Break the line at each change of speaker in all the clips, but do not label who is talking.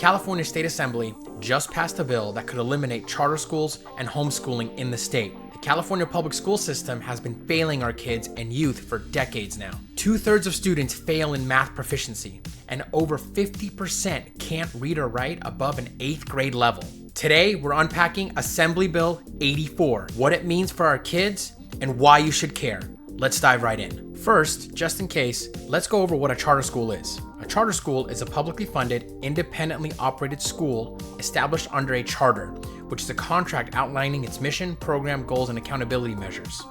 California State Assembly just passed a bill that could eliminate charter schools and homeschooling in the state. The California public school system has been failing our kids and youth for decades now. 2/3 of students fail in math proficiency, and over 50% can't read or write above an 8th grade level. Today, we're unpacking Assembly Bill 84, what it means for our kids, and why you should care. Let's dive right in. First, just in case, let's go over what a charter school is. A charter school is a publicly funded, independently operated school established under a charter, which is a contract outlining its mission, program, goals, and accountability measures.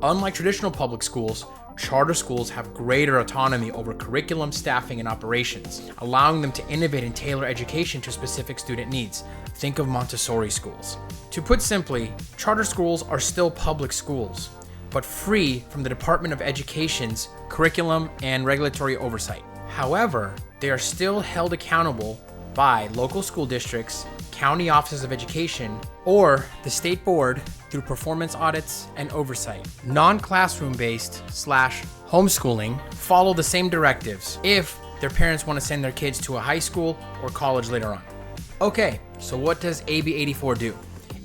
Unlike traditional public schools, charter schools have greater autonomy over curriculum, staffing, and operations, allowing them to innovate and tailor education to specific student needs. Think of Montessori schools. To put simply, charter schools are still public schools, but free from the Department of Education's curriculum and regulatory oversight. However, they are still held accountable by local school districts, county offices of education, or the state board through performance audits and oversight. Non-classroom based / homeschooling follow the same directives if their parents want to send their kids to a high school or college later on. Okay, so what does AB 84 do?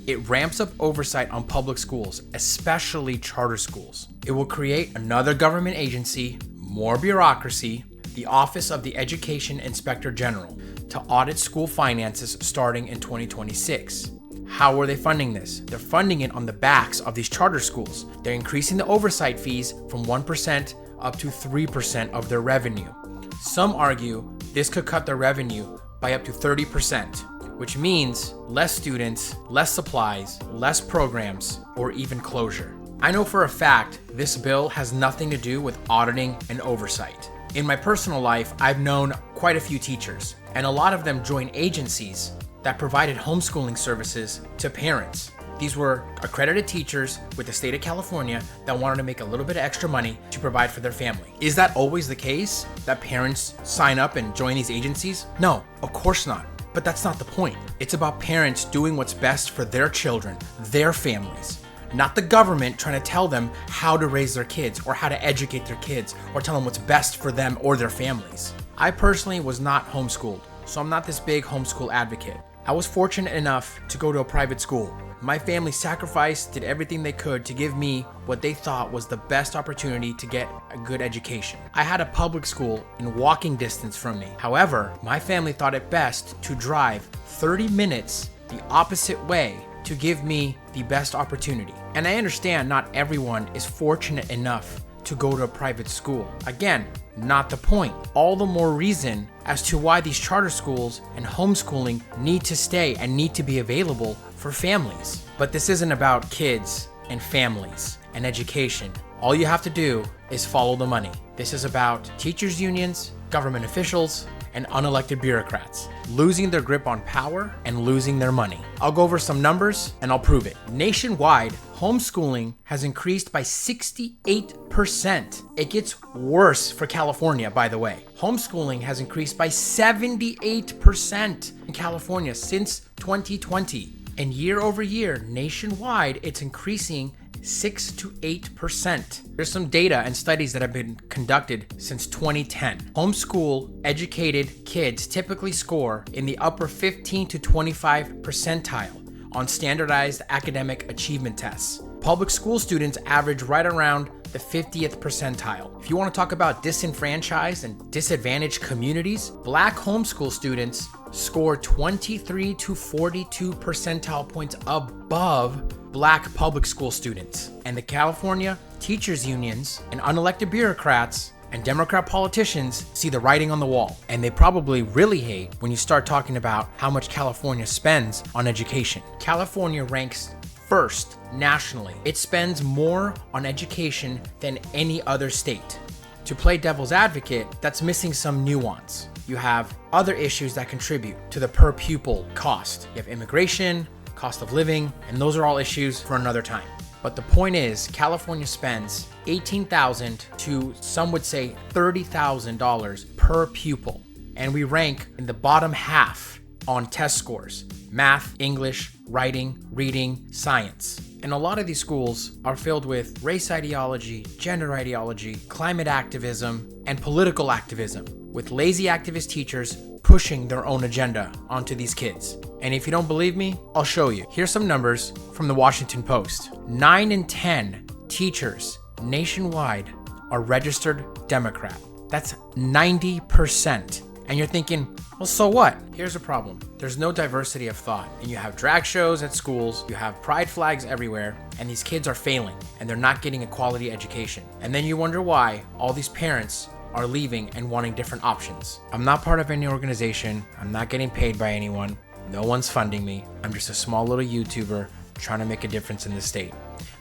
It ramps up oversight on public schools, especially charter schools. It will create another government agency, more bureaucracy, the Office of the Education Inspector General, to audit school finances starting in 2026. How are they funding this? They're funding it on the backs of these charter schools. They're increasing the oversight fees from 1% up to 3% of their revenue. Some argue this could cut their revenue by up to 30%, which means less students, less supplies, less programs, or even closure. I know for a fact this bill has nothing to do with auditing and oversight. In my personal life, I've known quite a few teachers, and a lot of them joined agencies that provided homeschooling services to parents. These were accredited teachers with the state of California that wanted to make a little bit of extra money to provide for their family. Is that always the case, that parents sign up and join these agencies? No, of course not. But that's not the point. It's about parents doing what's best for their children, their families, not the government trying to tell them how to raise their kids or how to educate their kids or tell them what's best for them or their families. I personally was not homeschooled, so I'm not this big homeschool advocate. I was fortunate enough to go to a private school. My family sacrificed, did everything they could to give me what they thought was the best opportunity to get a good education. I had a public school in walking distance from me. However, my family thought it best to drive 30 minutes the opposite way to give me the best opportunity. And I understand not everyone is fortunate enough to go to a private school. Again, not the point. All the more reason as to why these charter schools and homeschooling need to stay and need to be available for families. But this isn't about kids and families and education. All you have to do is follow the money. This is about teachers' unions, government officials, and unelected bureaucrats losing their grip on power and losing their money. I'll go over some numbers and I'll prove it. Nationwide, homeschooling has increased by 68%. It gets worse for California, by the way. Homeschooling has increased by 78% in California since 2020. And year over year, nationwide, it's increasing 6 to 8%. There's some data and studies that have been conducted since 2010. Homeschool educated kids typically score in the upper 15 to 25 percentile on standardized academic achievement tests. Public school students average right around the 50th percentile. If you want to talk about disenfranchised and disadvantaged communities, Black homeschool students score 23 to 42 percentile points above Black public school students. And the California teachers unions and unelected bureaucrats and Democrat politicians see the writing on the wall. And they probably really hate when you start talking about how much California spends on education. California ranks first nationally. It spends more on education than any other state. To play devil's advocate, that's missing some nuance. You have other issues that contribute to the per pupil cost. You have immigration, cost of living, and those are all issues for another time. But the point is, California spends $18,000 to some would say $30,000 per pupil. And we rank in the bottom half on test scores: math, English, writing, reading, science. And a lot of these schools are filled with race ideology, gender ideology, climate activism, and political activism, with lazy activist teachers pushing their own agenda onto these kids. And if you don't believe me, I'll show you. Here's some numbers from the Washington Post. 9 in 10 teachers nationwide are registered Democrat. That's 90%. And you're thinking, well, so what? Here's the problem. There's no diversity of thought. And you have drag shows at schools, you have pride flags everywhere, and these kids are failing and they're not getting a quality education. And then you wonder why all these parents are leaving and wanting different options. I'm not part of any organization. I'm not getting paid by anyone. No one's funding me. I'm just a small little YouTuber trying to make a difference in the state.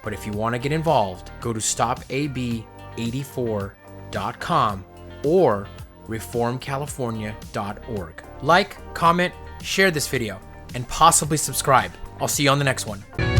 But if you want to get involved, go to stopab84.com or reformcalifornia.org. Like, comment, share this video, and possibly subscribe. I'll see you on the next one.